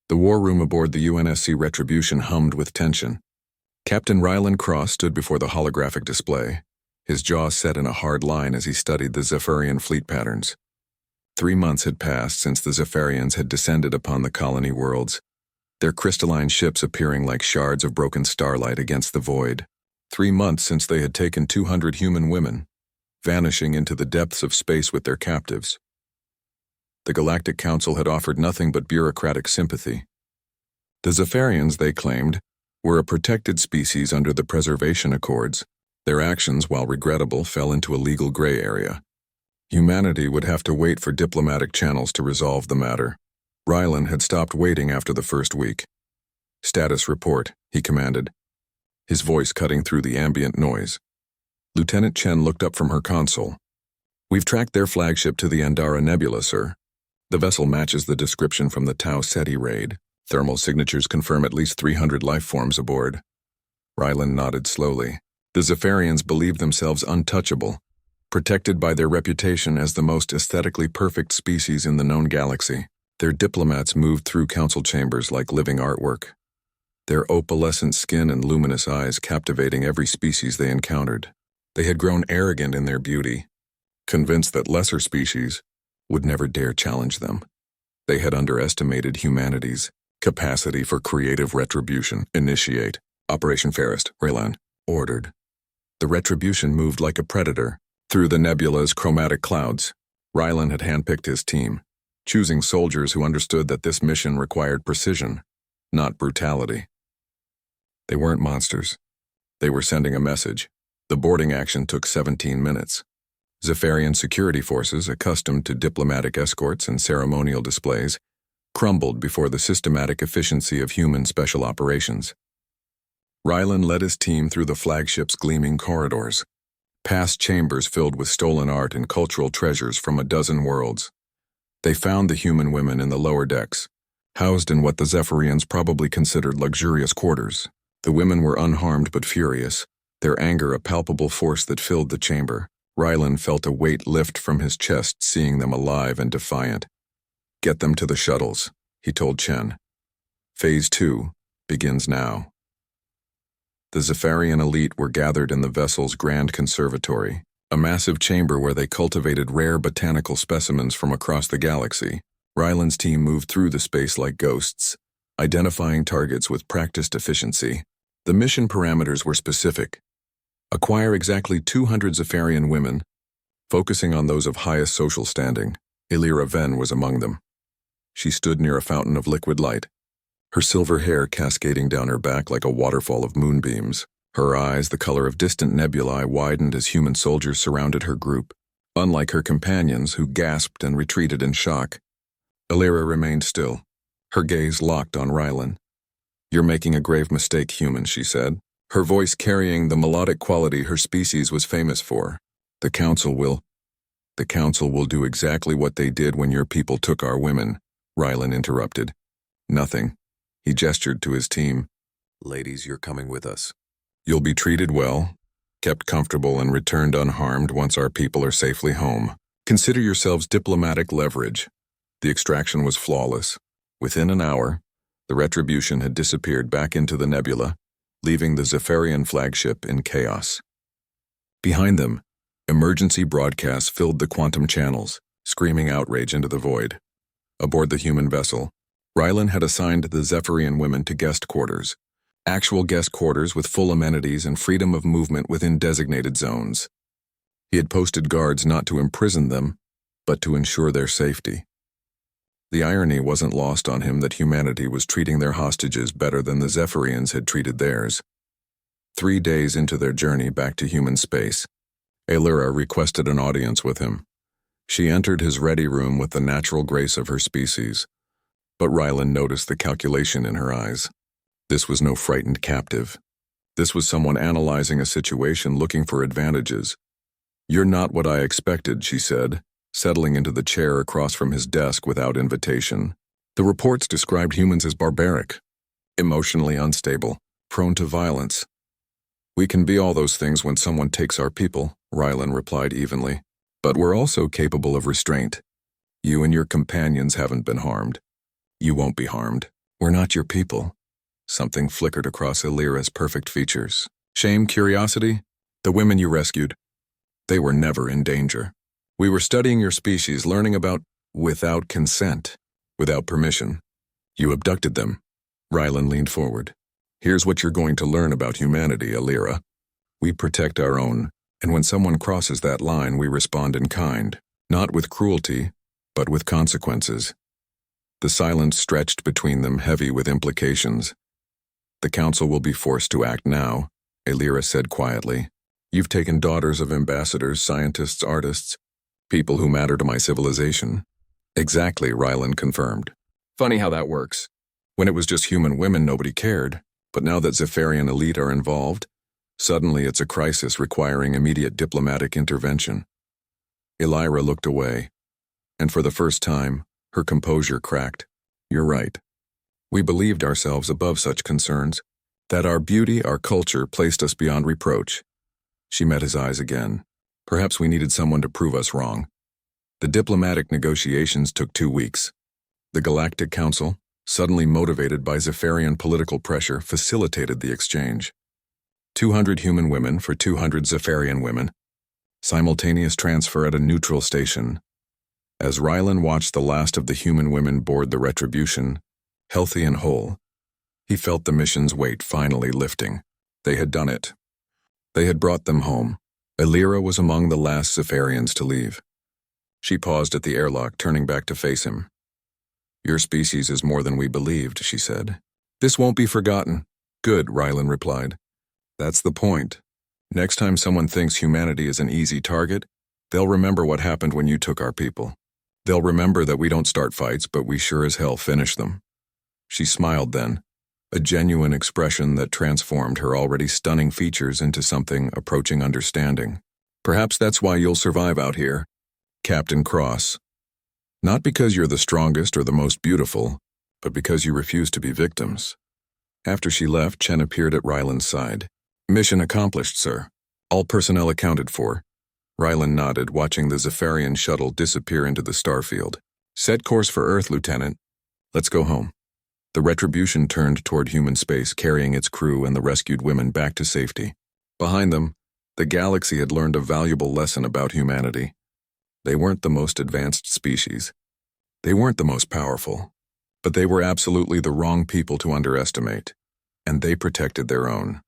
The war room aboard the UNSC Retribution hummed with tension. Captain Rylan Cross stood before the holographic display, his jaw set in a hard line as he studied the Zephyrian fleet patterns. 3 months had passed since the Zephyrians had descended upon the colony worlds, their crystalline ships appearing like shards of broken starlight against the void. 3 months since they had taken 200 human women, vanishing into the depths of space with their captives. The Galactic Council had offered nothing but bureaucratic sympathy. The Zephyrians, they claimed, were a protected species under the Preservation Accords. Their actions, while regrettable, fell into a legal gray area. Humanity would have to wait for diplomatic channels to resolve the matter. Rylan had stopped waiting after the first week. "Status report," he commanded, his voice cutting through the ambient noise. Lieutenant Chen looked up from her console. "We've tracked their flagship to the Andara Nebula, sir. The vessel matches the description from the Tau Ceti raid. Thermal signatures confirm at least 300 life forms aboard." Rylan nodded slowly. The Zephyrians believed themselves untouchable, protected by their reputation as the most aesthetically perfect species in the known galaxy. Their diplomats moved through council chambers like living artwork, their opalescent skin and luminous eyes captivating every species they encountered. They had grown arrogant in their beauty, convinced that lesser species would never dare challenge them. They had underestimated humanity's capacity for creative retribution. "Initiate Operation Fairest," Rylan ordered. The retribution moved like a predator through the nebula's chromatic clouds. Rylan had handpicked his team, choosing soldiers who understood that this mission required precision, not brutality. They weren't monsters. They were sending a message. The boarding action took 17 minutes. Zephyrian security forces, accustomed to diplomatic escorts and ceremonial displays, crumbled before the systematic efficiency of human special operations. Rylan led his team through the flagship's gleaming corridors, past chambers filled with stolen art and cultural treasures from a dozen worlds. They found the human women in the lower decks, housed in what the Zephyrians probably considered luxurious quarters. The women were unharmed but furious, their anger a palpable force that filled the chamber. Rylan felt a weight lift from his chest seeing them alive and defiant. "Get them to the shuttles," he told Chen. "Phase 2 begins now." The Zephyrian elite were gathered in the vessel's grand conservatory, a massive chamber where they cultivated rare botanical specimens from across the galaxy. Rylan's team moved through the space like ghosts, identifying targets with practiced efficiency. The mission parameters were specific. Acquire exactly 200 Zephyrian women, focusing on those of highest social standing. Illyra Ven was among them. She stood near a fountain of liquid light, her silver hair cascading down her back like a waterfall of moonbeams. Her eyes, the color of distant nebulae, widened as human soldiers surrounded her group. Unlike her companions, who gasped and retreated in shock, Illyra remained still, her gaze locked on Rylan. "You're making a grave mistake, human," she said, her voice carrying the melodic quality her species was famous for. The Council will do exactly what they did when your people took our women," Rylan interrupted. "Nothing." He gestured to his team. "Ladies, you're coming with us. You'll be treated well, kept comfortable, and returned unharmed once our people are safely home. Consider yourselves diplomatic leverage." The extraction was flawless. Within an hour, the Retribution had disappeared back into the nebula, leaving the Zephyrian flagship in chaos. Behind them, emergency broadcasts filled the quantum channels, screaming outrage into the void. Aboard the human vessel, Rylan had assigned the Zephyrian women to guest quarters, actual guest quarters with full amenities and freedom of movement within designated zones. He had posted guards not to imprison them, but to ensure their safety. The irony wasn't lost on him that humanity was treating their hostages better than the Zephyrians had treated theirs. 3 days into their journey back to human space, Illyra requested an audience with him. She entered his ready room with the natural grace of her species, but Rylan noticed the calculation in her eyes. This was no frightened captive. This was someone analyzing a situation, looking for advantages. "You're not what I expected," she said, settling into the chair across from his desk without invitation. "The reports described humans as barbaric, emotionally unstable, prone to violence." "We can be all those things when someone takes our people," Rylan replied evenly. "But we're also capable of restraint. You and your companions haven't been harmed. You won't be harmed." We're not your people. Something flickered across Illyra's perfect features. Shame, curiosity? The women you rescued, they were never in danger. We were studying your species, learning about without consent, without permission. You abducted them. Rylan leaned forward. Here's what you're going to learn about humanity, Illyra. We protect our own, and when someone crosses that line, we respond in kind, not with cruelty, but with consequences. The silence stretched between them, heavy with implications. The council will be forced to act now, Illyra said quietly. You've taken daughters of ambassadors, scientists, artists, people who matter to my civilization. Exactly, Rylan confirmed. Funny how that works. When it was just human women, nobody cared, but now that Zephyrian elite are involved, suddenly it's a crisis requiring immediate diplomatic intervention. Illyra looked away, and for the first time, her composure cracked. You're right. We believed ourselves above such concerns, that our beauty, our culture, placed us beyond reproach. She met his eyes again. Perhaps we needed someone to prove us wrong. The diplomatic negotiations took 2 weeks. The Galactic Council, suddenly motivated by Zephyrian political pressure, facilitated the exchange. 200 human women for 200 Zephyrian women. Simultaneous transfer at a neutral station. As Rylan watched the last of the human women board the Retribution, healthy and whole, he felt the mission's weight finally lifting. They had done it. They had brought them home. Illyra was among the last Zephyrians to leave. She paused at the airlock, turning back to face him. Your species is more than we believed, she said. This won't be forgotten. Good, Rylan replied. That's the point. Next time someone thinks humanity is an easy target, they'll remember what happened when you took our people. They'll remember that we don't start fights, but we sure as hell finish them. She smiled then, a genuine expression that transformed her already stunning features into something approaching understanding. Perhaps that's why you'll survive out here, Captain Cross. Not because you're the strongest or the most beautiful, but because you refuse to be victims. After she left, Chen appeared at Rylan's side. Mission accomplished, sir. All personnel accounted for. Rylan nodded, watching the Zephyrian shuttle disappear into the starfield. Set course for Earth, Lieutenant. Let's go home. The Retribution turned toward human space, carrying its crew and the rescued women back to safety. Behind them, the galaxy had learned a valuable lesson about humanity. They weren't the most advanced species. They weren't the most powerful. But they were absolutely the wrong people to underestimate. And they protected their own.